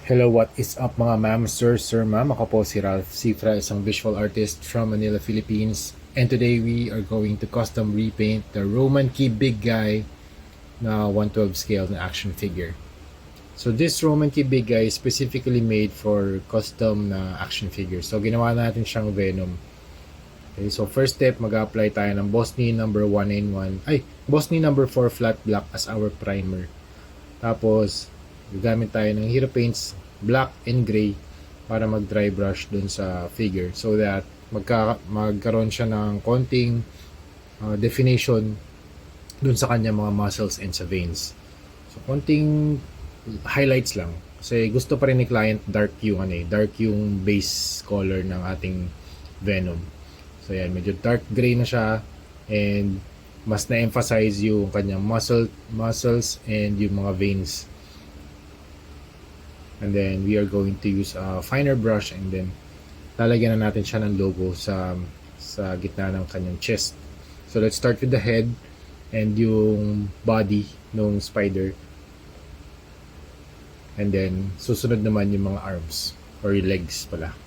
Hello, what is up mga ma'am, sir, ma'am? Ako po si Ralph Cifra, isang visual artist from Manila, Philippines. And today we are going to custom repaint the Roman Key Big Guy na 1/12 scale na action figure. So this Roman Key Big Guy is specifically made for custom na action figure. So ginawa natin siyang Venom. Okay, so first step, mag-apply tayo ng Bosnia number 191, Bosnia number 4 flat black as our primer. Tapos gagamit tayo ng Hero Paints black and gray para mag dry brush dun sa figure so that magkaroon siya ng konting definition dun sa kanya mga muscles and sa veins. So konting highlights lang kasi gusto pa rin ni client dark dark yung base color ng ating Venom. So yan, medyo dark gray na siya and mas na-emphasize yung kanyang muscles and yung mga veins. And then we are going to use a finer brush and then lalagyan na natin siya ng logo sa gitna ng kanyang chest. So let's start with the head and yung body ng spider. And then susunod naman yung mga arms or yung legs pala.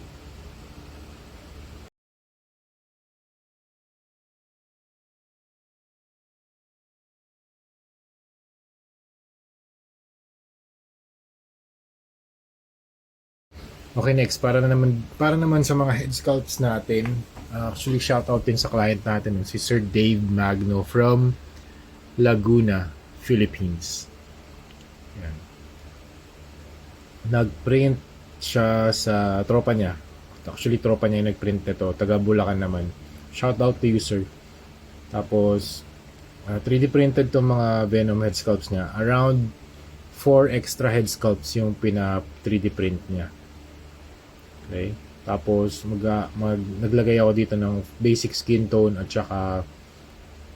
Okay, next, para naman sa mga head sculpts natin, actually shoutout din sa client natin, si Sir Dave Magno from Laguna, Philippines. Yan. Nag-print siya sa tropa niya. Actually, tropa niya yung nag-print nito. Taga Bulacan naman. Shoutout to you, sir. Tapos, 3D printed tong mga Venom head sculpts niya. Around 4 extra head sculpts yung pina 3D print niya. Okay? Tapos naglagay ako dito ng basic skin tone at saka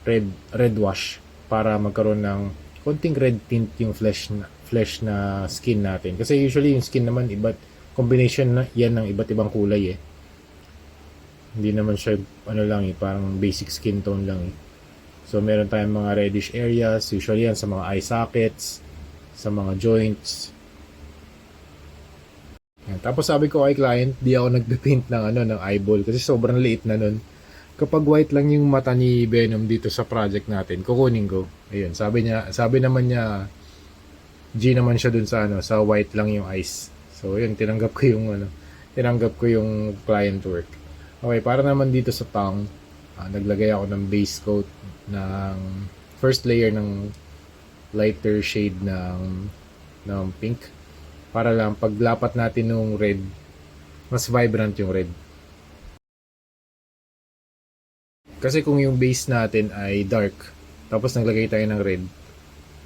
red wash para magkaroon ng konting red tint yung flesh na skin natin. Kasi usually yung skin naman combination na yan ng iba't ibang kulay eh. Hindi naman siya parang basic skin tone lang eh. So meron tayong mga reddish areas, usually yan sa mga eye sockets, sa mga joints. Yan. Tapos sabi ko kay client, di ako nagpe-paint ng eyeball kasi sobrang liit na nun. Kapag white lang yung mata ni Venom dito sa project natin, kukunin ko. Ayun, sabi naman niya G naman siya dun sa white lang yung eyes. So, yun, tinanggap ko yung client work. Okay, para naman dito sa tongue, naglagay ako ng base coat ng first layer ng lighter shade ng pink. Para lang paglapat natin ng red, mas vibrant yung red. Kasi kung yung base natin ay dark, tapos naglagay tayo ng red,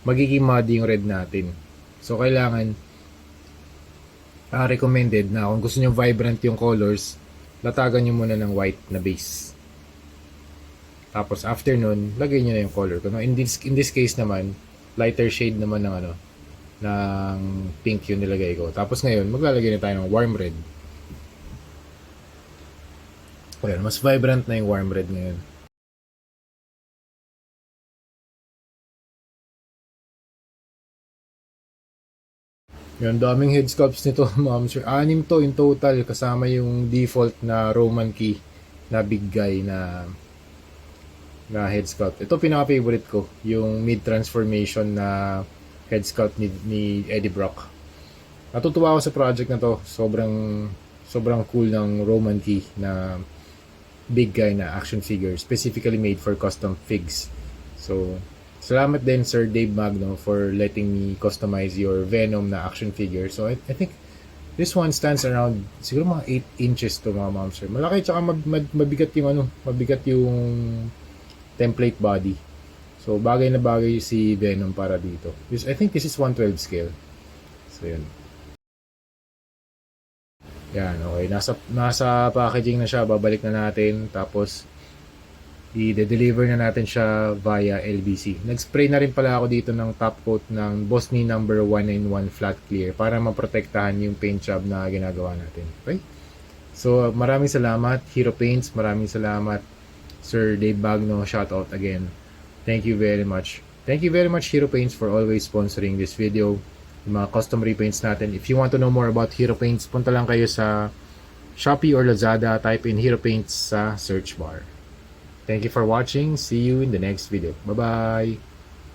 magiging muddy yung red natin. So kailangan recommended na kung gusto nyo vibrant yung colors, latagan nyo muna ng white na base. Tapos after nun, lagay nyo na yung color. In this case naman, lighter shade naman ng pink yung nilagay ko. Tapos ngayon, maglalagay na tayo ng warm red. Ayan, mas vibrant na yung warm red ngayon. Yung daming head sculpts nito, ma'am sir. 6 to in total, kasama yung default na Roman Key na big guy na head sculpt. Ito pinaka-favorite ko, yung mid-transformation na head sculpt ni Eddie Brock. Natutuwa ako sa project na to. Sobrang cool ng Roman Key na big guy na action figure specifically made for custom figs. So, salamat din Sir Dave Magno for letting me customize your Venom na action figure. So, I think this one stands around siguro mga 8 inches to mga ma'am sir. Malaki tsaka mabigat yung template body. So, bagay na bagay si Venom para dito. I think this is 1/12 scale. So, yun. Yan, okay. Nasa packaging na siya. Babalik na natin. Tapos, i-deliver na natin siya via LBC. Nag-spray na rin pala ako dito ng top coat ng Bosnia number 191 flat clear para maprotektahan yung paint job na ginagawa natin. Okay? So, maraming salamat, Hero Paints. Maraming salamat, Sir Dave Magno. Shout out again. Thank you very much. Thank you very much, Hero Paints, for always sponsoring this video. yung mga custom repaints natin. If you want to know more about Hero Paints, punta lang kayo sa Shopee or Lazada, type in Hero Paints sa search bar. Thank you for watching. See you in the next video. Bye-bye!